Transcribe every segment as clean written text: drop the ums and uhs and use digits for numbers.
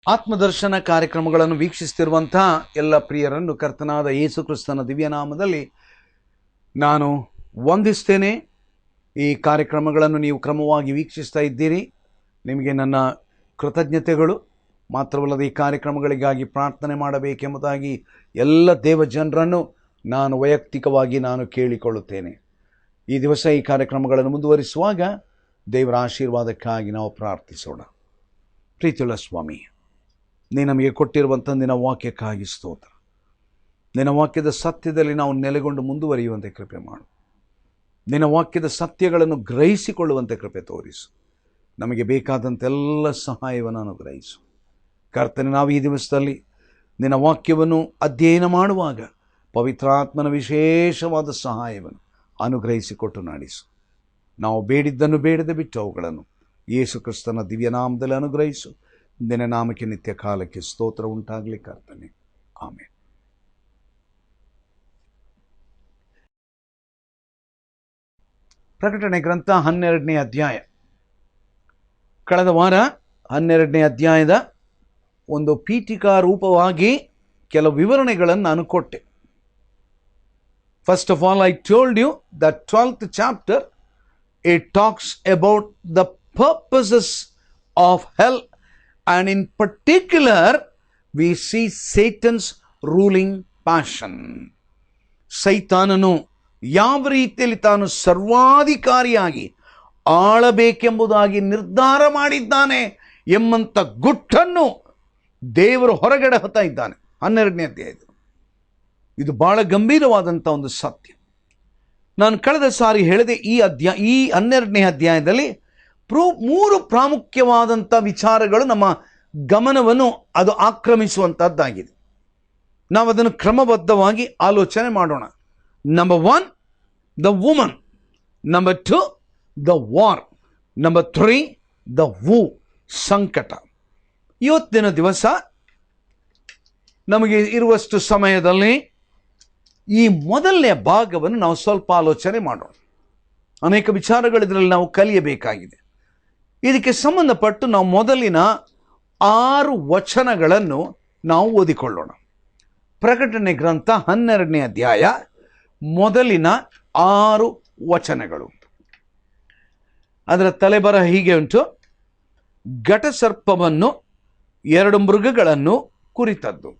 ಆತ್ಮದರ್ಶನ ಕಾರ್ಯಕ್ರಮಗಳನ್ನು ವೀಕ್ಷಿಸುತ್ತಿರುವಂತಹ ಎಲ್ಲ ಪ್ರಿಯರನ್ನು ಕರ್ತನಾದ ಯೇಸು ಕ್ರಿಸ್ತನ ದಿವ್ಯನಾಮದಲ್ಲಿ ನಾನು ವಂದಿಸ್ತೇನೆ. ಈ ಕಾರ್ಯಕ್ರಮಗಳನ್ನು ನೀವು ಕ್ರಮವಾಗಿ ವೀಕ್ಷಿಸ್ತಾ ಇದ್ದೀರಿ. ನಿಮಗೆ ನನ್ನ ಕೃತಜ್ಞತೆಗಳು. ಮಾತ್ರವಲ್ಲದೆ ಈ ಕಾರ್ಯಕ್ರಮಗಳಿಗಾಗಿ ಪ್ರಾರ್ಥನೆ ಮಾಡಬೇಕೆಂಬುದಾಗಿ ಎಲ್ಲ ದೇವ ಜನರನ್ನು ನಾನು ವೈಯಕ್ತಿಕವಾಗಿ ಕೇಳಿಕೊಳ್ಳುತ್ತೇನೆ. ಈ ದಿವಸ ಈ ಕಾರ್ಯಕ್ರಮಗಳನ್ನು ಮುಂದುವರಿಸುವಾಗ ದೇವರ ಆಶೀರ್ವಾದಕ್ಕಾಗಿ ನಾವು ಪ್ರಾರ್ಥಿಸೋಣ. ಪ್ರೀತಿಯುಳ್ಳ ಸ್ವಾಮಿ, ನೀನು ನಮಗೆ ಕೊಟ್ಟಿರುವಂಥ ನಿನ್ನ ವಾಕ್ಯಕ್ಕಾಗಿ ಸ್ತೋತ್ರ. ನಿನ್ನ ವಾಕ್ಯದ ಸತ್ಯದಲ್ಲಿ ನಾವು ನೆಲೆಗೊಂಡು ಮುಂದುವರಿಯುವಂತೆ ಕೃಪೆ ಮಾಡು. ನಿನ್ನ ವಾಕ್ಯದ ಸತ್ಯಗಳನ್ನು ಗ್ರಹಿಸಿಕೊಳ್ಳುವಂತೆ ಕೃಪೆ ತೋರಿಸು. ನಮಗೆ ಬೇಕಾದಂತೆಲ್ಲ ಸಹಾಯವನ್ನು ಅನುಗ್ರಹಿಸು ಕರ್ತನೆ. ನಾವು ಈ ದಿವಸದಲ್ಲಿ ನಿನ್ನ ವಾಕ್ಯವನ್ನು ಅಧ್ಯಯನ ಮಾಡುವಾಗ ಪವಿತ್ರಾತ್ಮನ ವಿಶೇಷವಾದ ಸಹಾಯವನ್ನು ಅನುಗ್ರಹಿಸಿಕೊಟ್ಟು ನಡೆಸು. ನಾವು ಬೇಡಿದ್ದನ್ನು ಬೇಡದೆ ಬಿಟ್ಟು ಅವುಗಳನ್ನು ಯೇಸು ಕ್ರಿಸ್ತನ ದಿವ್ಯನಾಮದಲ್ಲಿ ಅನುಗ್ರಹಿಸು. ನಿನ್ನ ನಾಮಕ್ಕೆ ನಿತ್ಯ ಕಾಲಕ್ಕೆ ಸ್ತೋತ್ರ ಉಂಟಾಗಲಿ ಕರ್ತನೆ. ಆಮೇಲೆ ಪ್ರಕಟಣೆ ಗ್ರಂಥ 12ನೇ ಅಧ್ಯಾಯ. ಕಳೆದ ವಾರ 12ನೇ ಅಧ್ಯಾಯದ ಒಂದು ಪೀಠಿಕಾ ರೂಪವಾಗಿ ಕೆಲವು ವಿವರಣೆಗಳನ್ನು ನಾನು ಕೊಟ್ಟೆ. First of all, I told you the 12th chapter, it talks about the purposes of hell, and in particular we see Satan's ruling passion. ಸೈತಾನನು ಯಾವ ರೀತಿಯಲ್ಲಿ ತಾನು ಸರ್ವಾಧಿಕಾರಿಯಾಗಿ ಆಳಬೇಕೆಂಬುದಾಗಿ ನಿರ್ಧಾರ ಮಾಡಿದ್ದಾನೆ ಎಂಬಂಥ ಗುಟ್ಟನ್ನು ದೇವರು ಹೊರಗಡೆ ಹೊತ್ತಾ ಇದ್ದಾನೆ 12ನೇ ಅಧ್ಯಾಯದ. ಇದು ಬಹಳ ಗಂಭೀರವಾದಂಥ ಒಂದು ಸತ್ಯ. ನಾನು ಕಳೆದ ಸಾರಿ ಹೇಳಿದೆ, ಈ 12ನೇ ಅಧ್ಯಾಯದಲ್ಲಿ 3 ಪ್ರಾಮುಖ್ಯವಾದಂಥ ವಿಚಾರಗಳು ನಮ್ಮ ಗಮನವನ್ನು ಅದು ಆಕ್ರಮಿಸುವಂಥದ್ದಾಗಿದೆ. ನಾವು ಅದನ್ನು ಕ್ರಮಬದ್ಧವಾಗಿ ಆಲೋಚನೆ ಮಾಡೋಣ. Number 1, the woman. Number 2, the war. Number 3, the woe, ಸಂಕಟ. ಇವತ್ತಿನ ದಿವಸ ನಮಗೆ ಇರುವಷ್ಟು ಸಮಯದಲ್ಲಿ ಈ ಮೊದಲನೇ ಭಾಗವನ್ನು ನಾವು ಸ್ವಲ್ಪ ಆಲೋಚನೆ ಮಾಡೋಣ. ಅನೇಕ ವಿಚಾರಗಳು ಇದರಲ್ಲಿ ನಾವು ಕಲಿಯಬೇಕಾಗಿದೆ. ಇದಕ್ಕೆ ಸಂಬಂಧಪಟ್ಟು ನಾವು ಮೊದಲಿನ 6 ವಚನಗಳನ್ನು ನಾವು ಓದಿಕೊಳ್ಳೋಣ. ಪ್ರಕಟಣೆ ಗ್ರಂಥ 12ನೇ ಅಧ್ಯಾಯ ಮೊದಲಿನ 6 ವಚನಗಳು. ಅದರ ತಲೆಬರಹ ಹೀಗೆ ಉಂಟು: ಘಟಸರ್ಪವನ್ನು 2 ಮೃಗಗಳನ್ನು ಕುರಿತದ್ದು.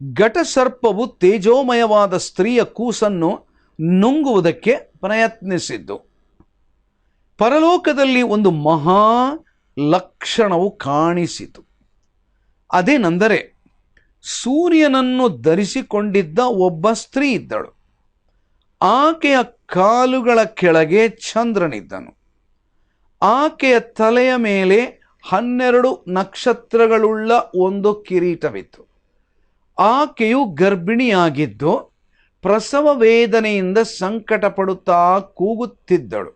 ಘಟಸರ್ಪವು ತೇಜೋಮಯವಾದ ಸ್ತ್ರೀಯ ಕೂಸನ್ನು ನುಂಗುವುದಕ್ಕೆ ಪ್ರಯತ್ನಿಸಿದ್ದು. ಪರಲೋಕದಲ್ಲಿ ಒಂದು ಮಹಾ ಲಕ್ಷಣವು ಕಾಣಿಸಿತು. ಅದೇನೆಂದರೆ, ಸೂರ್ಯನನ್ನು ಧರಿಸಿಕೊಂಡಿದ್ದ ಒಬ್ಬ ಸ್ತ್ರೀ ಇದ್ದಳು. ಆಕೆಯ ಕಾಲುಗಳ ಕೆಳಗೆ ಚಂದ್ರನಿದ್ದನು. ಆಕೆಯ ತಲೆಯ ಮೇಲೆ 12 ನಕ್ಷತ್ರಗಳುಳ್ಳ ಒಂದು ಕಿರೀಟವಿತ್ತು. ಆಕೆಯು ಗರ್ಭಿಣಿಯಾಗಿದ್ದು ಪ್ರಸವ ವೇದನೆಯಿಂದ ಸಂಕಟ ಪಡುತ್ತಾ ಕೂಗುತ್ತಿದ್ದಳು.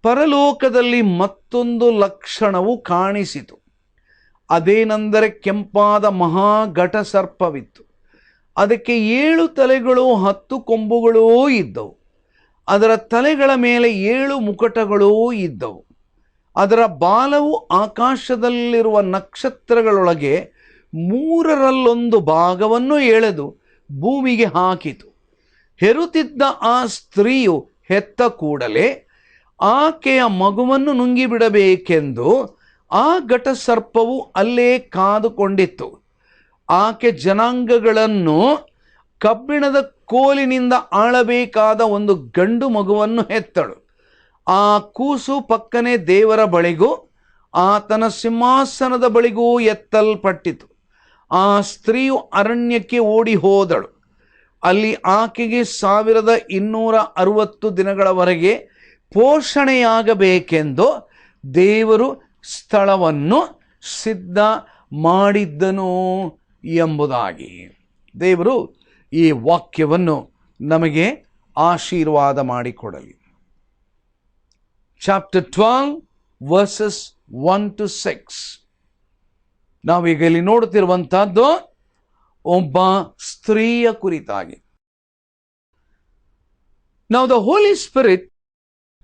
ಪರಲೋಕದಲ್ಲಿ ಮತ್ತೊಂದು ಲಕ್ಷಣವು ಕಾಣಿಸಿತು. ಅದೇನೆಂದರೆ, ಕೆಂಪಾದ ಮಹಾಘಟ ಸರ್ಪವಿತ್ತು. ಅದಕ್ಕೆ 7 ತಲೆಗಳು 10 ಕೊಂಬುಗಳೂ ಇದ್ದವು. ಅದರ ತಲೆಗಳ ಮೇಲೆ 7 ಮುಕಟಗಳೂ ಇದ್ದವು. ಅದರ ಬಾಲವು ಆಕಾಶದಲ್ಲಿರುವ ನಕ್ಷತ್ರಗಳೊಳಗೆ 1/3 ಭಾಗವನ್ನು ಎಳೆದು ಭೂಮಿಗೆ ಹಾಕಿತು. ಹೆರುತ್ತಿದ್ದ ಆ ಸ್ತ್ರೀಯು ಹೆತ್ತ ಕೂಡಲೇ ಆಕೆಯ ಮಗುವನ್ನು ನುಂಗಿಬಿಡಬೇಕೆಂದು ಆ ಘಟಸರ್ಪವು ಅಲ್ಲೇ ಕಾದುಕೊಂಡಿತ್ತು. ಆಕೆ ಜನಾಂಗಗಳನ್ನು ಕಬ್ಬಿಣದ ಕೋಲಿನಿಂದ ಆಳಬೇಕಾದ ಒಂದು ಗಂಡು ಮಗುವನ್ನು ಹೆತ್ತಳು. ಆ ಕೂಸು ಪಕ್ಕನೆ ದೇವರ ಬಳಿಗೂ ಆತನ ಸಿಂಹಾಸನದ ಬಳಿಗೂ ಎತ್ತಲ್ಪಟ್ಟಿತು. ಆ ಸ್ತ್ರೀಯು ಅರಣ್ಯಕ್ಕೆ ಓಡಿ ಹೋದಳು. ಅಲ್ಲಿ ಆಕೆಗೆ 1260 ದಿನಗಳವರೆಗೆ ಪೋಷಣೆಯಾಗಬೇಕೆಂದು ದೇವರು ಸ್ಥಳವನ್ನು ಸಿದ್ಧ ಮಾಡಿದ್ದನು ಎಂಬುದಾಗಿ. ದೇವರು ಈ ವಾಕ್ಯವನ್ನು ನಮಗೆ ಆಶೀರ್ವಾದ ಮಾಡಿಕೊಡಲಿ. Chapter 12 verses 1 to 6. ನಾವೀಗ ಇಲ್ಲಿ ನೋಡುತ್ತಿರುವಂತಹದ್ದು ಒಬ್ಬ ಸ್ತ್ರೀಯ ಕುರಿತಾಗಿ. Now the Holy Spirit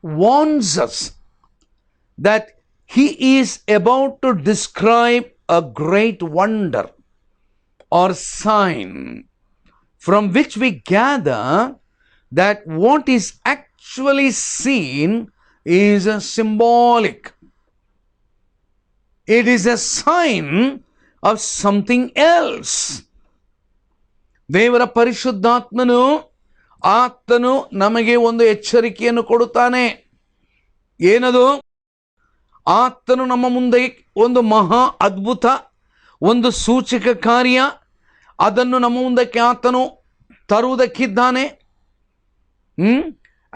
warns us that he is about to describe a great wonder or sign from which we gather that what is actually seen is symbolic. It is a sign of something else. ದೇವರ ಪರಿಶುದ್ಧಾತ್ಮನು ಆತನು ನಮಗೆ ಒಂದು ಎಚ್ಚರಿಕೆಯನ್ನು ಕೊಡುತ್ತಾನೆ. ಏನದು? ಆತನು ನಮ್ಮ ಮುಂದೆ ಒಂದು ಮಹಾ ಅದ್ಭುತ, ಒಂದು ಸೂಚಕ ಕಾರ್ಯ, ಅದನ್ನು ನಮ್ಮ ಮುಂದಕ್ಕೆ ಆತನು ತರುವುದಕ್ಕಿದ್ದಾನೆ.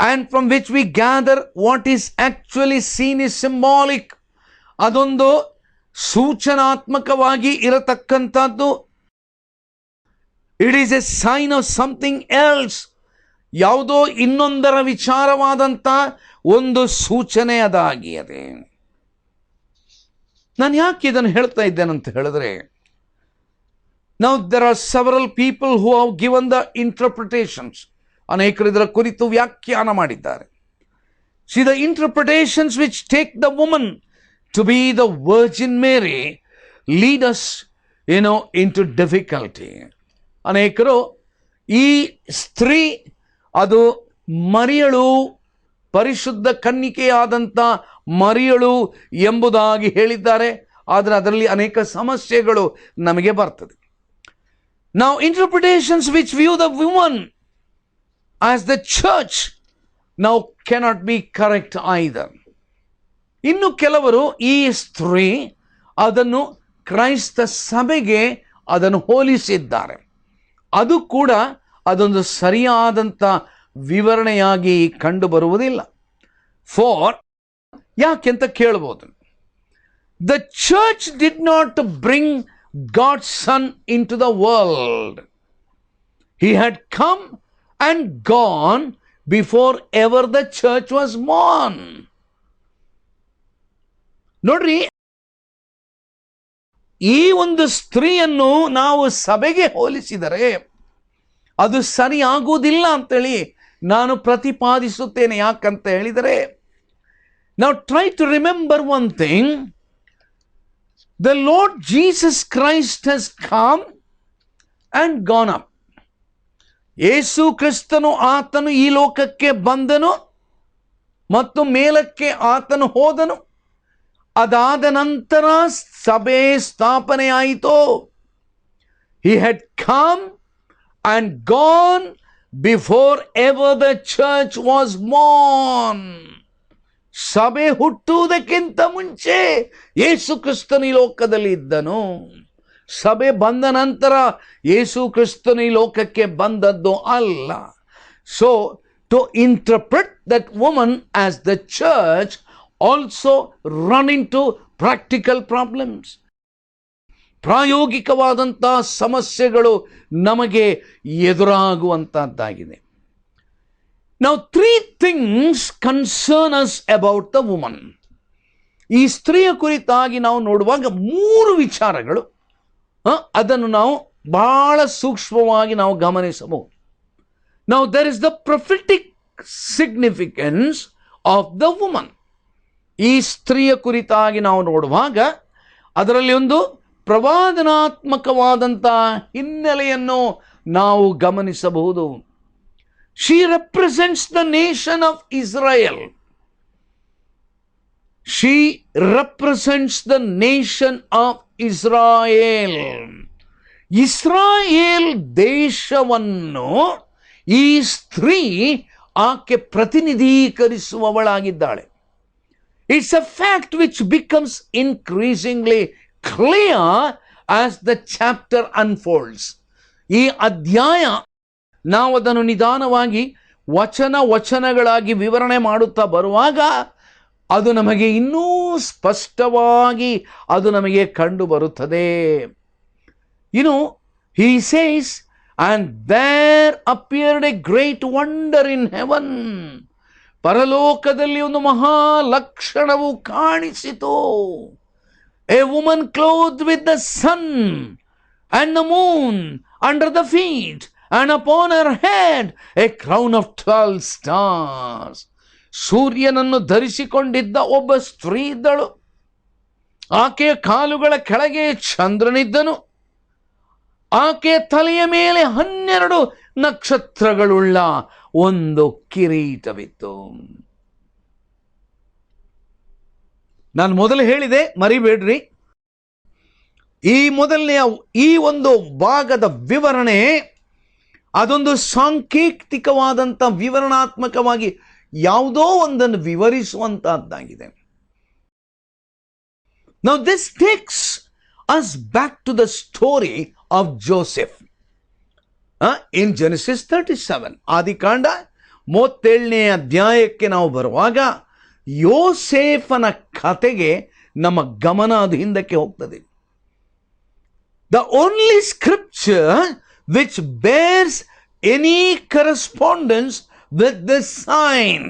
And from which we gather what is actually seen is symbolic. ಅದೊಂದು ಸೂಚನಾತ್ಮಕವಾಗಿ ಇರತಕ್ಕಂಥದ್ದು. It is a sign of something else. ಯಾವುದೋ ಇನ್ನೊಂದರ ವಿಚಾರವಾದಂಥ ಒಂದು ಸೂಚನೆ ಅದಾಗಿದೆ. ನಾನು ಯಾಕೆ ಇದನ್ನು ಹೇಳ್ತಾ ಇದ್ದೇನಂತ ಹೇಳಿದ್ರೆ, now there are several people who have given the interpretations. ಅನೇಕರು ಇದರ ಕುರಿತು ವ್ಯಾಖ್ಯಾನ ಮಾಡಿದ್ದಾರೆ. See, the interpretations which take the woman to be the Virgin Mary lead us, into difficulty. ಅನೇಕರು ಈ ಸ್ತ್ರೀ ಅದು ಮರಿಯಳು, ಪರಿಶುದ್ಧ ಕನ್ನಿಕೆಯಾದಂಥ ಮರಿಯಳು ಎಂಬುದಾಗಿ ಹೇಳಿದ್ದಾರೆ. ಆದರೆ ಅದರಲ್ಲಿ ಅನೇಕ ಸಮಸ್ಯೆಗಳು ನಮಗೆ ಬರ್ತದೆ. Now interpretations which view the woman as the church now cannot be correct either. ಇನ್ನು ಕೆಲವರು ಈ ಸ್ತ್ರೀ ಅದನ್ನು ಕ್ರೈಸ್ತ ಸಭೆಗೆ ಅದನ್ನು ಹೋಲಿಸಿದ್ದಾರೆ. ಅದು ಕೂಡ ಅದೊಂದು ಸರಿಯಾದಂಥ ವಿವರಣೆಯಾಗಿ ಕಂಡು ಬರುವುದಿಲ್ಲ. ಯಾಕೆಂತ ಕೇಳಬಹುದು. The church did not bring God's son into the world. He had come and gone before ever the church was born. ನೋಡ್ರಿ, ಈ ಒಂದು ಸ್ತ್ರೀಯನ್ನು ನಾವು ಸಭೆಗೆ ಹೋಲಿಸಿದರೆ ಅದು ಸರಿಯಾಗುವುದಿಲ್ಲ ಅಂತೇಳಿ ನಾನು ಪ್ರತಿಪಾದಿಸುತ್ತೇನೆ. ಯಾಕಂತ ಹೇಳಿದರೆ, now try to remember one thing. The Lord Jesus Christ has come and gone up. ಯೇಸು ಕ್ರಿಸ್ತನು ಆತನು ಈ ಲೋಕಕ್ಕೆ ಬಂದನು ಮತ್ತು ಮೇಲಕ್ಕೆ ಆತನು ಹೋದನು. ಅದಾದ ನಂತರ ಸಭೆ ಸ್ಥಾಪನೆಯಾಯಿತು. He had come and gone before ever the church was born. ಸಭೆ ಹುಟ್ಟುವುದಕ್ಕಿಂತ ಮುಂಚೆ ಯೇಸು ಕ್ರಿಸ್ತನು ಈ ಲೋಕದಲ್ಲಿ ಇದ್ದನು. ಸಭೆ ಬಂದ ನಂತರ ಯೇಸು ಕ್ರಿಸ್ತನು ಈ ಲೋಕಕ್ಕೆ ಬಂದದ್ದು ಅಲ್ಲ. So to interpret that woman as the church also run into practical problems. ಪ್ರಾಯೋಗಿಕವಾದಂಥ ಸಮಸ್ಯೆಗಳು ನಮಗೆ ಎದುರಾಗುವಂಥದ್ದಾಗಿದೆ. Now 3 things concern us about the woman. ಈ ಸ್ತ್ರೀಯ ಕುರಿತಾಗಿ ನಾವು ನೋಡುವಾಗ 3 ವಿಚಾರಗಳು ಅದನ್ನು ನಾವು ಬಹಳ ಸೂಕ್ಷ್ಮವಾಗಿ ನಾವು ಗಮನಿಸಬಹುದು. Now there is the prophetic significance of the woman. ಈ ಸ್ತ್ರೀಯ ಕುರಿತಾಗಿ ನಾವು ನೋಡುವಾಗ ಅದರಲ್ಲಿ ಒಂದು ಪ್ರವಾದನಾತ್ಮಕವಾದಂಥ ಹಿನ್ನೆಲೆಯನ್ನು ನಾವು ಗಮನಿಸಬಹುದು. She represents the nation of Israel. She represents the nation of Israel. Israel ದೇಶವನ್ನು ಈ ಸ್ತ್ರೀ ಆಕೆ ಪ್ರತಿನಿಧೀಕರಿಸುವವಳಾಗಿದ್ದಾಳೆ. It's a fact which becomes increasingly clear as the chapter unfolds. ಈ ಅಧ್ಯಾಯ ನಾವು ಅದನ್ನು ನಿಧಾನವಾಗಿ ವಚನಗಳಾಗಿ ವಿವರಣೆ ಮಾಡುತ್ತಾ ಬರುವಾಗ ಅದು ನಮಗೆ ಇನ್ನೂ ಸ್ಪಷ್ಟವಾಗಿ ಅದು ನಮಗೆ ಕಂಡು ಬರುತ್ತದೆ. He says, and there appeared a great wonder in heaven. ಪರಲೋಕದಲ್ಲಿ ಒಂದು ಮಹಾ ಲಕ್ಷಣವು ಕಾಣಿಸಿತು. A woman clothed with the sun and the moon under the feet, and upon her head a crown of 12 stars. ಸೂರ್ಯನನ್ನು ಧರಿಸಿಕೊಂಡಿದ್ದ ಒಬ್ಬ ಸ್ತ್ರೀ ಇದ್ದಳು. ಆಕೆಯ ಕಾಲುಗಳ ಕೆಳಗೆ ಚಂದ್ರನಿದ್ದನು. ಆಕೆಯ ತಲೆಯ ಮೇಲೆ 12 ನಕ್ಷತ್ರಗಳುಳ್ಳ ಒಂದು ಕಿರೀಟವಿತ್ತು. ನಾನು ಮೊದಲು ಹೇಳಿದೆ, ಮರಿಬೇಡ್ರಿ, ಈ ಒಂದು ಭಾಗದ ವಿವರಣೆ ಅದೊಂದು ಸಾಂಕೇತಿಕವಾದಂಥ ವಿವರಣಾತ್ಮಕವಾಗಿ ಯಾವುದೋ ಒಂದನ್ನು ವಿವರಿಸುವಂತಹದ್ದಾಗಿದೆ. Now this takes us back to the story of Joseph in Genesis 37. ಆದಿಕಾಂಡ 37ನೇ ಅಧ್ಯಾಯಕ್ಕೆ ನಾವು ಬರುವಾಗ ಯೋಸೇಫನ ಕತೆಗೆ ನಮ್ಮ ಗಮನ ಅದು ಹಿಂದಕ್ಕೆ ಹೋಗ್ತದೆ. The only scripture which bears any correspondence with this sign,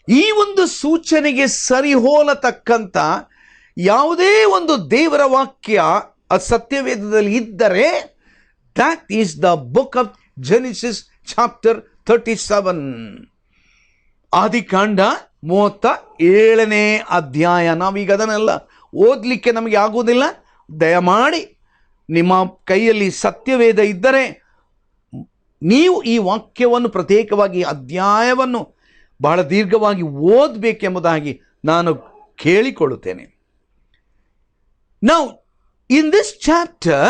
ಈ ಒಂದು ಸೂಚನೆಗೆ ಸರಿಹೋಲತಕ್ಕಂಥ ಯಾವುದೇ ಒಂದು ದೇವರ ವಾಕ್ಯ ಸತ್ಯವೇದದಲ್ಲಿ ಇದ್ದರೆ, that is the book of Genesis chapter 37. ಆದಿಕಾಂಡ 37ನೇ ಅಧ್ಯಾಯ. ನಾವೀಗ ಅದನ್ನೆಲ್ಲ ಓದಲಿಕ್ಕೆ ನಮಗೆ ಆಗುವುದಿಲ್ಲ. ದಯಮಾಡಿ ನಿಮ್ಮ ಕೈಯಲ್ಲಿ ಸತ್ಯವೇದ ಇದ್ದರೆ ನೀವು ಈ ವಾಕ್ಯವನ್ನು ಪ್ರತ್ಯೇಕವಾಗಿ ಅಧ್ಯಾಯವನ್ನು ಬಹಳ ದೀರ್ಘವಾಗಿ ಓದಬೇಕೆಂಬುದಾಗಿ ನಾನು ಕೇಳಿಕೊಳ್ಳುತ್ತೇನೆ. Now, in this chapter,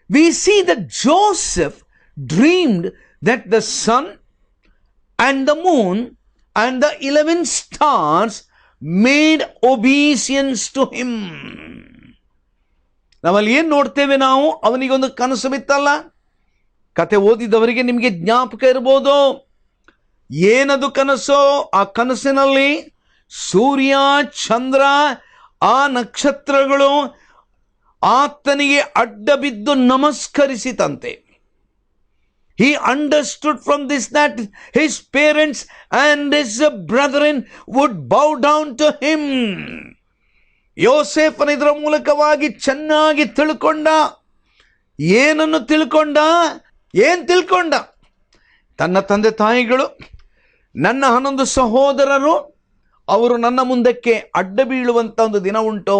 we see that Joseph dreamed that the sun and the moon and the 11 stars made obeisance to him. ನಾವಲ್ಲಿ ಏನು ನೋಡ್ತೇವೆ? ನಾವು ಅವನಿಗೊಂದು ಕನಸು ಬಿತ್ತಲ್ಲ, ಕತೆ ಓದಿದವರಿಗೆ ನಿಮಗೆ ಜ್ಞಾಪಕ ಇರ್ಬೋದು. ಏನದು ಕನಸು? ಆ ಕನಸಿನಲ್ಲಿ ಸೂರ್ಯ, ಚಂದ್ರ, ಆ ನಕ್ಷತ್ರಗಳು ಆತನಿಗೆ ಅಡ್ಡ ಬಿದ್ದು ನಮಸ್ಕರಿಸಿತಂತೆ. He understood from this that his parents and his brethren would bow down to him. ಯೋಸೇಫನ ಇದರ ಮೂಲಕವಾಗಿ ಚೆನ್ನಾಗಿ ತಿಳ್ಕೊಂಡ. ಏನನ್ನು ತಿಳ್ಕೊಂಡ? ಏನು ತಿಳ್ಕೊಂಡ? ತನ್ನ ತಂದೆ ತಾಯಿಗಳು, ನನ್ನ 11 ಸಹೋದರರು, ಅವರು ನನ್ನ ಮುಂದಕ್ಕೆ ಅಡ್ಡ ಬೀಳುವಂತ ಒಂದು ದಿನ ಉಂಟು.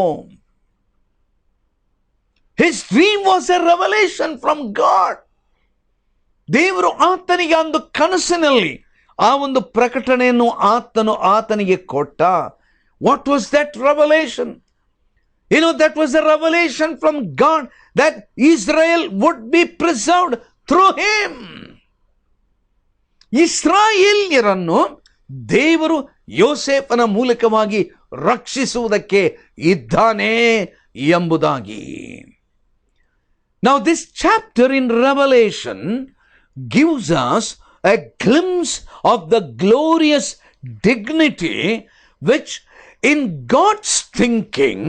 His dream was a revelation from God. ದೇವರು ಆತನಿಗೆ ಒಂದು ಕನಸಿನಲ್ಲಿ ಆ ಒಂದು ಪ್ರಕಟಣೆಯನ್ನು ಆತನಿಗೆ ಕೊಟ್ಟ. What was that revelation? That was a revelation from God that Israel would be preserved through him. ಇಸ್ರಾಯೇಲ್ಯರನ್ನು ದೇವರು ಯೋಸೇಫನ ಮೂಲಕವಾಗಿ ರಕ್ಷಿಸುವುದಕ್ಕೆ ಇದ್ದಾನೆ ಎಂಬುದಾಗಿ. Now this chapter in Revelation gives us a glimpse of the glorious dignity which in God's thinking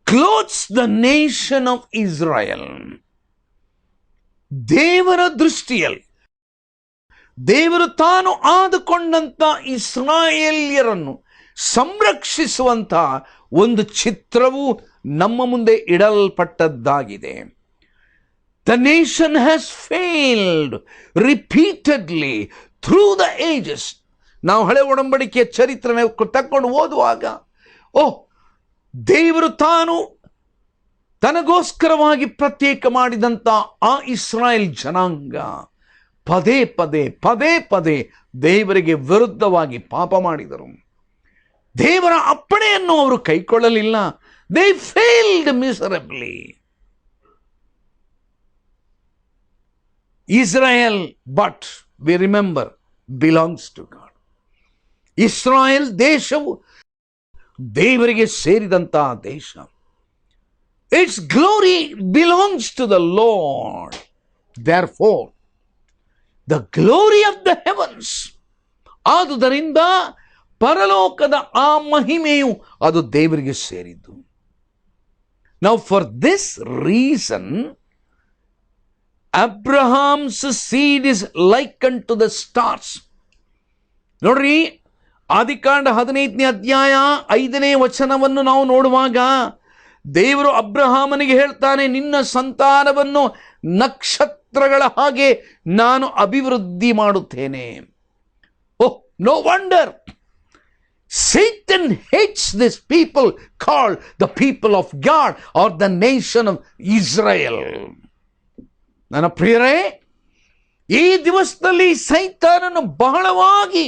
clothes the nation of Israel. ದೇವರ ದೃಷ್ಟಿಯಲ್ಲಿ ದೇವರು ತಾನು ಆದುಕೊಂಡಂತ ಇಸ್ರಾಯೇಲ್ಯರನ್ನು ಸಂರಕ್ಷಿಸುವಂತ ಒಂದು ಚಿತ್ರವು ನಮ್ಮ ಮುಂದೆ ಇಡಲ್ಪಟ್ಟದ್ದಾಗಿದೆ. The nation has failed repeatedly through the ages. ನಾವು ಹಳೆ ಒಡಂಬಡಿಕೆಯ ಚರಿತ್ರೆ ತಕ್ಕೊಂಡು ಓದುವಾಗ, ದೇವರು ತಾನು ತನಗೋಸ್ಕರವಾಗಿ ಪ್ರತ್ಯೇಕ ಮಾಡಿದಂಥ ಆ ಇಸ್ರಾಯೇಲ್ ಜನಾಂಗ ಪದೇ ಪದೇ ದೇವರಿಗೆ ವಿರುದ್ಧವಾಗಿ ಪಾಪ ಮಾಡಿದರು. ದೇವರ ಅಪ್ಪಣೆಯನ್ನು ಅವರು ಕೈಕೊಳ್ಳಲಿಲ್ಲ. They failed miserably. Israel, but we remember, belongs to God. Israel ದೇಶವು ದೇವರಿಗೆ ಸೇರಿದಂತಹ ದೇಶ. Its glory belongs to the Lord. Therefore, the glory of the heavens, ಆದುದರಿಂದ ಪರಲೋಕದ ಆ ಮಹಿಮೆಯು ಅದು ದೇವರಿಗೆ ಸೇರಿದ್ದು. Now for this reason Abraham's seed is likened to the stars. ನೋಡ್ರಿ, ಆದಿಕಾಂಡ 15ನೇ ಅಧ್ಯಾಯ 5ನೇ ವಚನವನ್ನು ನಾವು ನೋಡುವಾಗ ದೇವರು ಅಬ್ರಹಾಮನಿಗೆ ಹೇಳ್ತಾನೆ, ನಿನ್ನ ಸಂತಾನವನ್ನು ನಕ್ಷತ್ರಗಳ ಹಾಗೆ ನಾನು ಅಭಿವೃದ್ಧಿ ಮಾಡುತ್ತೇನೆ. No wonder, Satan hates this people called the people of God or the nation of Israel. ನನ್ನ ಪ್ರಿಯರೇ, ಈ ದಿವಸದಲ್ಲಿ ಸೈತಾನನು ಬಹಳವಾಗಿ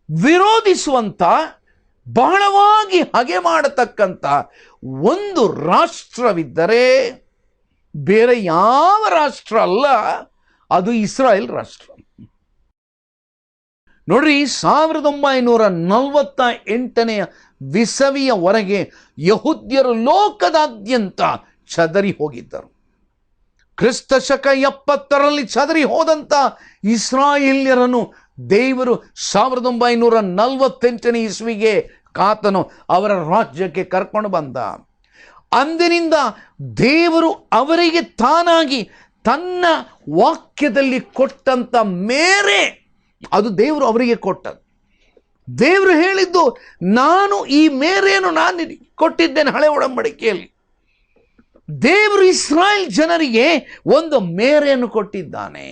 ವಿರೋಧಿಸುವಂತ, ಬಹಳವಾಗಿ ಹಗೆ ಮಾಡತಕ್ಕಂಥ ಒಂದು ರಾಷ್ಟ್ರವಿದ್ದರೆ ಬೇರೆ ಯಾವ ರಾಷ್ಟ್ರ ಅಲ್ಲ, ಅದು ಇಸ್ರಾಯೇಲ್ ರಾಷ್ಟ್ರ. ನೋಡ್ರಿ, 1948 ವಿಸವಿಯವರೆಗೆ ಯಹೂದ್ಯರು ಲೋಕದಾದ್ಯಂತ ಚದರಿ ಹೋಗಿದ್ದರು. ಕ್ರಿಸ್ತ ಶಕ 70ರಲ್ಲಿ ಚದರಿ ಹೋದಂಥ ಇಸ್ರಾಯೇಲ್ಯರನ್ನು ದೇವರು 1948 ಇಸ್ವಿಗೆ ಆತನು ಅವರ ರಾಜ್ಯಕ್ಕೆ ಕರ್ಕೊಂಡು ಬಂದ. ಅಂದಿನಿಂದ ದೇವರು ಅವರಿಗೆ ತಾನಾಗಿ ತನ್ನ ವಾಕ್ಯದಲ್ಲಿ ಕೊಟ್ಟಂತ ಮೇರೆ, ಅದು ದೇವರು ಅವರಿಗೆ ಕೊಟ್ಟದ್ದು. ದೇವರು ಹೇಳಿದ್ದು, ನಾನು ಈ ಮೇರೆಯನ್ನು ನಾನು ಕೊಟ್ಟಿದ್ದೇನೆ ಹಳೆ ಒಡಂಬಡಿಕೆಯಲ್ಲಿ. ದೇವರು ಇಸ್ರಾಯೇಲ್ ಜನರಿಗೆ ಒಂದು ಮೇರೆಯನ್ನು ಕೊಟ್ಟಿದ್ದಾನೆ.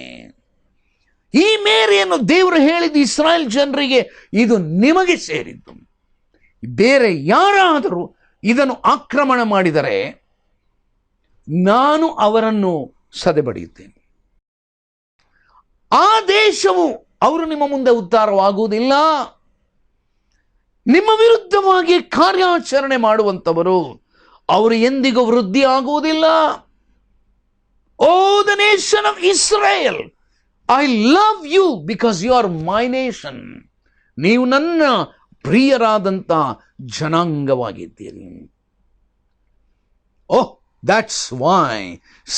ಈ ಮೇರೆಯನ್ನು ದೇವರು ಹೇಳಿದ್ದು ಇಸ್ರಾಯೇಲ್ ಜನರಿಗೆ, ಇದು ನಿಮಗೆ ಸೇರಿದ್ದು. ಬೇರೆ ಯಾರಾದರೂ ಇದನ್ನು ಆಕ್ರಮಣ ಮಾಡಿದರೆ ನಾನು ಅವರನ್ನು ಸದೆಬಡಿಯುತ್ತೇನೆ. ಆ ದೇಶವು ಅವರು ನಿಮ್ಮ ಮುಂದೆ ಉದ್ಧಾರವಾಗುವುದಿಲ್ಲ. ನಿಮ್ಮ ವಿರುದ್ಧವಾಗಿ ಕಾರ್ಯಾಚರಣೆ ಮಾಡುವಂಥವರು ಅವರು ಎಂದಿಗೂ ವೃದ್ಧಿ ಆಗುವುದಿಲ್ಲ. O the nation of Israel, I love you because you are my nation. ನೀವು ನನ್ನ ಪ್ರಿಯರಾದಂಥ ಜನಾಂಗವಾಗಿದ್ದೀರಿ. ಓಹ್, that's why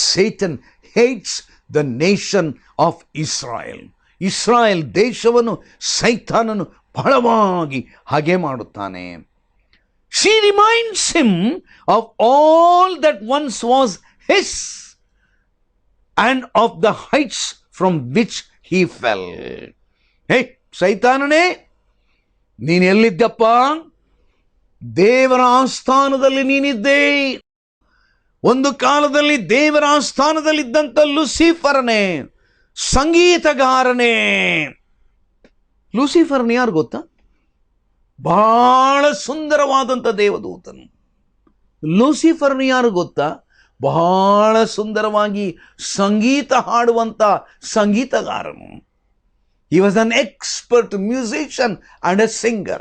Satan hates the nation of Israel. Israel ದೇಶವನ್ನು ಸೈತಾನನು ಬಹಳವಾಗಿ ಹಾಗೆ ಮಾಡುತ್ತಾನೆ. She reminds him of all that once was his and of the heights from which he fell. ಹೇ ಸೈತಾನನೇ, ನೀನು ಎಲ್ಲಿದ್ದಪ್ಪ? ದೇವರ ಆಸ್ಥಾನದಲ್ಲಿ ನೀನಿದ್ದೆ. ಒಂದು ಕಾಲದಲ್ಲಿ ದೇವರ ಆಸ್ಥಾನದಲ್ಲಿದ್ದಂಥ ಲೂಸಿಫರನೇ, ಸಂಗೀತಗಾರನೇ. ಲೂಸಿಫರ್ನ ಯಾರು ಗೊತ್ತಾ? ಬಹಳ ಸುಂದರವಾದಂಥ ದೇವದೂತನು. ಲೂಸಿಫರ್ನ ಯಾರು ಗೊತ್ತಾ? ಬಹಳ ಸುಂದರವಾಗಿ ಸಂಗೀತ ಹಾಡುವಂಥ ಸಂಗೀತಗಾರನು. He was an expert musician and a singer.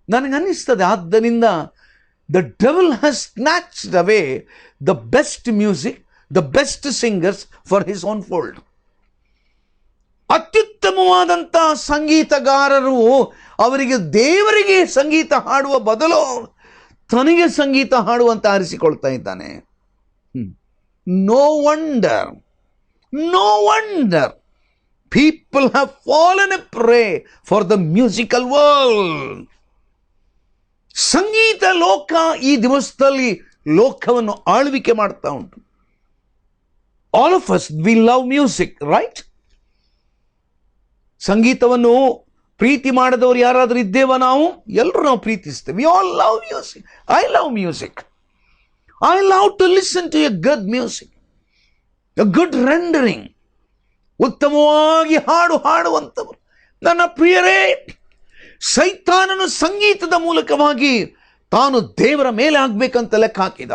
ನನಗನ್ನಿಸ್ತದೆ, ಆದ್ದರಿಂದ the devil has snatched away the best music, the best singers for his own fold. ಅತ್ಯುತ್ತಮವಾದಂಥ ಸಂಗೀತಗಾರರು ಅವರಿಗೆ ದೇವರಿಗೆ ಸಂಗೀತ ಹಾಡುವ ಬದಲು ತನಗೆ ಸಂಗೀತ ಹಾಡುವಂತ ಆರಿಸಿಕೊಳ್ತಾ ಇದ್ದಾನೆ. No wonder people have fallen a prey for the musical world. ಸಂಗೀತ ಲೋಕ ಈ ದಿವಸದಲ್ಲಿ ಲೋಕವನ್ನು ಆಳ್ವಿಕೆ ಮಾಡ್ತಾ ಉಂಟು. All of us, we love music, right? ಸಂಗೀತವನ್ನು ಪ್ರೀತಿ ಮಾಡದವರು ಯಾರಾದರೂ ಇದ್ದೇವ? ನಾವು ಎಲ್ಲರೂ ನಾವು ಪ್ರೀತಿಸ್ತೇವೆ. We all love music. I love music. I love to listen to a good music, a good rendering. ಉತ್ತಮವಾಗಿ ಹಾಡುವಂಥವರು. ನನ್ನ ಪ್ರಿಯರೇ, ಸೈತಾನನು ಸಂಗೀತದ ಮೂಲಕವಾಗಿ ತಾನು ದೇವರ ಮೇಲೆ ಆಗ್ಬೇಕಂತ ಲೆಕ್ಕ ಹಾಕಿದ.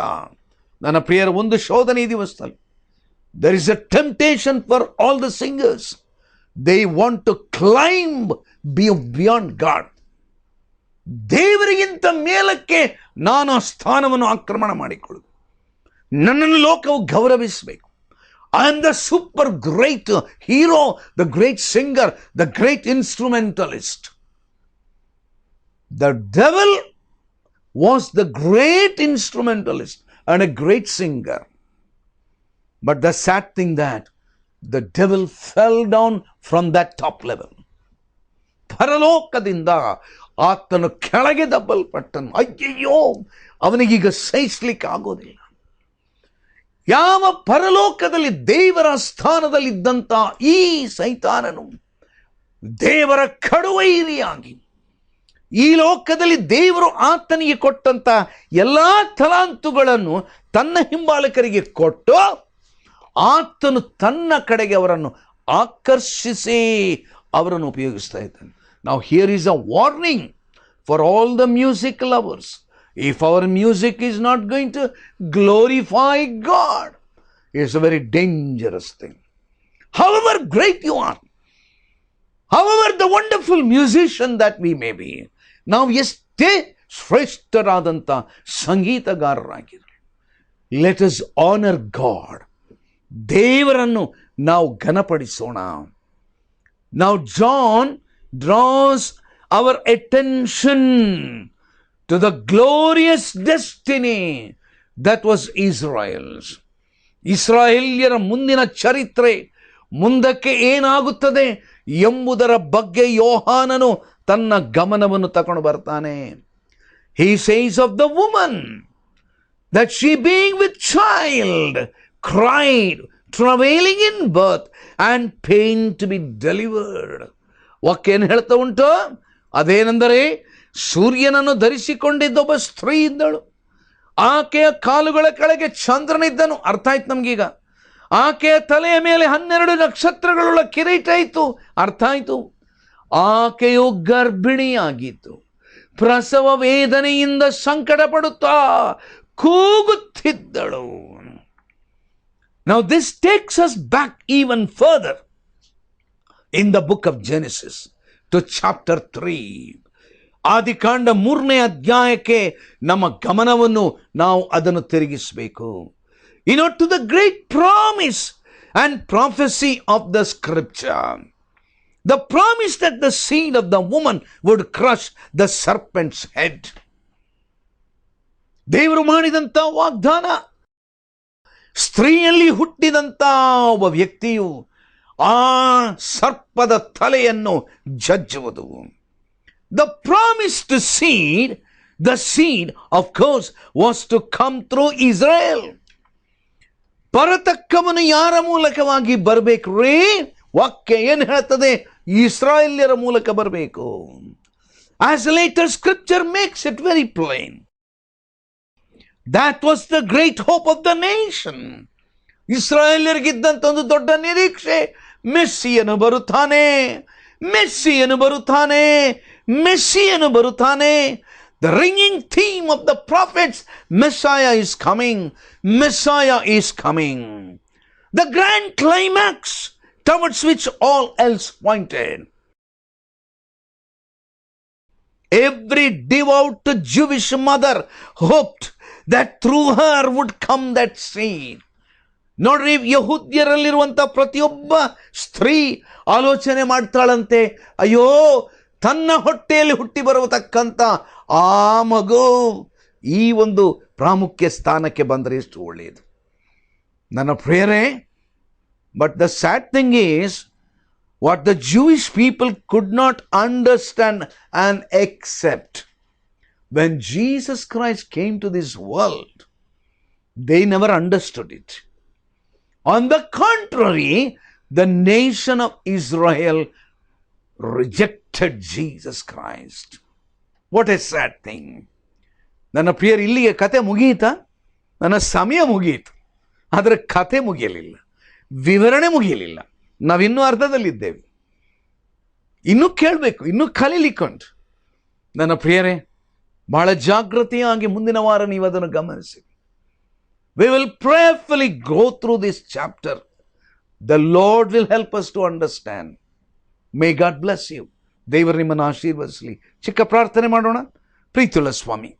ನನ್ನ ಪ್ರಿಯರ, ಒಂದು ಶೋಧನೆ ಈ ದಿವಸದಲ್ಲಿ. There is a temptation for all the singers. They want to climb beyond God. ದೇವರಿಗಿಂತ ಮೇಲಕ್ಕೆ ನಾನು ಆ ಸ್ಥಾನವನ್ನು ಆಕ್ರಮಣ ಮಾಡಿಕೊಳ್ಳುವುದು. ನನ್ನನ್ನು ಲೋಕವು ಗೌರವಿಸಬೇಕು. I am the super great hero, the great singer, the great instrumentalist. The devil was the great instrumentalist and a great singer. But the sad thing that the devil fell down from that top level. ಪರಲೋಕದಿಂದ ಆತನು ಕೆಳಗೆ ದಬ್ಬಲ್ಪಟ್ಟನು. ಅಯ್ಯಯ್ಯೋ, ಅವನಿಗೀಗ ಸಹಿಸಲಿಕ್ಕೆ ಆಗೋದಿಲ್ಲ. ಯಾವ ಪರಲೋಕದಲ್ಲಿ ದೇವರ ಸ್ಥಾನದಲ್ಲಿದ್ದಂಥ ಈ ಸೈತಾನನು ದೇವರ ಕಡುವೈರಿಯಾಗಿ ಈ ಲೋಕದಲ್ಲಿ ದೇವರು ಆತನಿಗೆ ಕೊಟ್ಟಂತ ಎಲ್ಲ ತಲಾಂತುಗಳನ್ನು ತನ್ನ ಹಿಂಬಾಲಕರಿಗೆ ಕೊಟ್ಟು ಆತನು ತನ್ನ ಕಡೆಗೆ ಅವರನ್ನು ಆಕರ್ಷಿಸಿ ಅವರನ್ನು ಉಪಯೋಗಿಸ್ತಾ ಇದ್ದಾನೆ. Now here is a warning for all the music lovers. If our music is not going to glorify God, it's a very dangerous thing. However great you are, however the wonderful musician that we may be, ನಾವು ಎಷ್ಟೇ ಶ್ರೇಷ್ಠರಾದಂಥ ಸಂಗೀತಗಾರರಾಗಿರಲಿ, let us honour god. ದೇವರನ್ನು ನಾವು ಘನಪಡಿಸೋಣ. Now John draws our attention to the glorious destiny that was Israel's. ಇಸ್ರಾಯೇಲ್ಯರ ಮುಂದಿನ ಚರಿತ್ರೆ, ಮುಂದಕ್ಕೆ ಏನಾಗುತ್ತದೆ ಎಂಬುದರ ಬಗ್ಗೆ ಯೋಹಾನನು ತನ್ನ ಗಮನವನ್ನು ತಗೊಂಡು ಬರ್ತಾನೆ. He says of the woman that she being with child cried, travailing in birth and pain to be delivered. ವಾಕ್ಯ ಏನು ಹೇಳ್ತಾ ಉಂಟು? ಅದೇನೆಂದರೆ, ಸೂರ್ಯನನ್ನು ಧರಿಸಿಕೊಂಡಿದ್ದೊಬ್ಬ ಸ್ತ್ರೀ ಇದ್ದಳು. ಆಕೆಯ ಕಾಲುಗಳ ಕೆಳಗೆ ಚಂದ್ರನಿದ್ದನು. ಅರ್ಥ ಆಯ್ತು ನಮಗೀಗ. ಆಕೆಯ ತಲೆಯ ಮೇಲೆ 12 ನಕ್ಷತ್ರಗಳುಳ್ಳ ಕಿರೀಟ ಇತ್ತು. ಅರ್ಥ ಆಯಿತು. ಆಕೆಯು ಗರ್ಭಿಣಿಯಾಗಿತ್ತು. ಪ್ರಸವ ವೇದನೆಯಿಂದ ಸಂಕಟ ಪಡುತ್ತಾ ಕೂಗುತ್ತಿದ್ದಳು. Now this takes us back even further in the book of Genesis to chapter 3. ಆದಿಕಾಂಡ 3ನೇ ಅಧ್ಯಾಯಕ್ಕೆ ನಮ್ಮ ಗಮನವನ್ನು ನಾವು ಅದನ್ನು ತಿರುಗಿಸಬೇಕು. To the great promise and prophecy of the scripture. The promise that the seed of the woman would crush the serpent's head. ದೇವರು ಮಾಡಿದಂಥ ವಾಗ್ದಾನ, ಸ್ತ್ರೀಯಲ್ಲಿ ಹುಟ್ಟಿದಂಥ ಒಬ್ಬ ವ್ಯಕ್ತಿಯು ಆ ಸರ್ಪದ ತಲೆಯನ್ನು ಜಜ್ಜುವುದು. The promised seed, the seed of course was to come through Israel. ಪರತಕ್ಕವನು ಯಾರ ಮೂಲಕವಾಗಿ ಬರಬೇಕು ರೀ? ವಾಕ್ಯ ಏನು ಹೇಳ್ತದೆ? ಇಸ್ರಾಯೇಲ್ಯರ ಮೂಲಕ ಬರಬೇಕು. As later scripture makes it very plain. That was the great hope of the nation. ಇಸ್ರಾಯೇಲ್ಯರಿಗಿದ್ದಂಥ ಒಂದು ದೊಡ್ಡ ನಿರೀಕ್ಷೆ, ಮೆಸ್ಸಿಯನು ಬರುತ್ತಾನೆ, ಮೆಸ್ಸಿಯನು ಬರುತ್ತಾನೆ, ಮೆಸ್ಸಿಯನು ಬರುತ್ತಾನೆ. The ringing theme of the prophets, Messiah is coming, Messiah is coming. The grand climax towards which all else pointed. Every devout Jewish mother hoped that through her would come that seed. ನೋಡ್ರಿ, ಯಹೂದ್ಯರಲ್ಲಿರುವಂಥ ಪ್ರತಿಯೊಬ್ಬ ಸ್ತ್ರೀ ಆಲೋಚನೆ ಮಾಡ್ತಾಳಂತೆ, ಅಯ್ಯೋ ತನ್ನ ಹೊಟ್ಟೆಯಲ್ಲಿ ಹುಟ್ಟಿ ಬರತಕ್ಕಂಥ ಆ ಮಗು ಈ ಒಂದು ಪ್ರಾಮುಖ್ಯ ಸ್ಥಾನಕ್ಕೆ ಬಂದರೆ ಎಷ್ಟು ಒಳ್ಳೆಯದು. ನನ್ನ ಪ್ರಿಯರೇ, but the sad thing is, what the Jewish people could not understand and accept when Jesus Christ came to this world, they never understood it. On the contrary, the nation of Israel rejected Jesus Christ. What a sad thing. ನನ್ನ ಪ್ರಿಯರು, ಇಲ್ಲಿಗೆ ಕತೆ ಮುಗಿಯಿತಾ? ನನ್ನ ಸಮಯ ಮುಗಿಯಿತು, ಆದರೆ ಕತೆ ಮುಗಿಯಲಿಲ್ಲ, ವಿವರಣೆ ಮುಗಿಯಲಿಲ್ಲ. ನಾವಿನ್ನೂ ಅರ್ಧದಲ್ಲಿದ್ದೇವೆ, ಇನ್ನೂ ಕೇಳಬೇಕು, ಇನ್ನೂ ಕಲೀಲಿಕ್ಕುಂಟು. ನನ್ನ ಪ್ರಿಯರೇ, ಬಹಳ ಜಾಗೃತಿಯಾಗಿ ಮುಂದಿನ ವಾರ ನೀವು ಅದನ್ನು ಗಮನಿಸಿ. We will prayerfully go through this chapter. The Lord will help us to understand. May God bless you. ದೇವರು ನಿಮ್ಮನ್ನು ಆಶೀರ್ವದಿಸಲಿ. ಚಿಕ್ಕ ಪ್ರಾರ್ಥನೆ ಮಾಡೋಣ. ಪ್ರೀತಿಯುಳ್ಳ ಸ್ವಾಮಿ,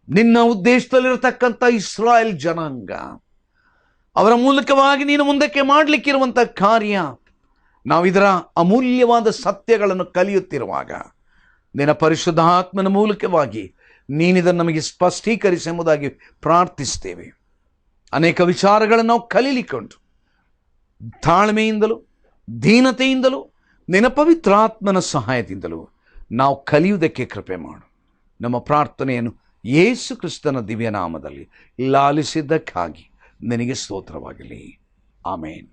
ನಿನ್ನ ಉದ್ದೇಶದಲ್ಲಿರತಕ್ಕಂಥ ಇಸ್ರಾಯೇಲ್ ಜನಾಂಗ, ಅವರ ಮೂಲಕವಾಗಿ ನೀನು ಮುಂದಕ್ಕೆ ಮಾಡಲಿಕ್ಕಿರುವಂಥ ಕಾರ್ಯ, ನಾವಿದರ ಅಮೂಲ್ಯವಾದ ಸತ್ಯಗಳನ್ನು ಕಲಿಯುತ್ತಿರುವಾಗ ನಿನ್ನ ಪರಿಶುದ್ಧಾತ್ಮನ ಮೂಲಕವಾಗಿ ನೀನಿದನ್ನು ನಮಗೆ ಸ್ಪಷ್ಟೀಕರಿಸೆಂಬುದಾಗಿ ಪ್ರಾರ್ಥಿಸ್ತೇವೆ. ಅನೇಕ ವಿಚಾರಗಳನ್ನು ನಾವು ಕಲೀಲಿಕ್ಕುಂಟು. ತಾಳ್ಮೆಯಿಂದಲೂ ದೀನತೆಯಿಂದಲೂ ನಿನ್ನ ಪವಿತ್ರಾತ್ಮನ ಸಹಾಯದಿಂದಲೂ ನಾವು ಕಲಿಯುವುದಕ್ಕೆ ಕೃಪೆ ಮಾಡು. ನಮ್ಮ ಪ್ರಾರ್ಥನೆಯನ್ನು ಯೇಸು ಕ್ರಿಸ್ತನ ದಿವ್ಯನಾಮದಲ್ಲಿ ಲಾಲಿಸಿದ್ದಕ್ಕಾಗಿ ನಿನಗೆ ಸ್ತೋತ್ರವಾಗಲಿ. ಆಮೇನ್.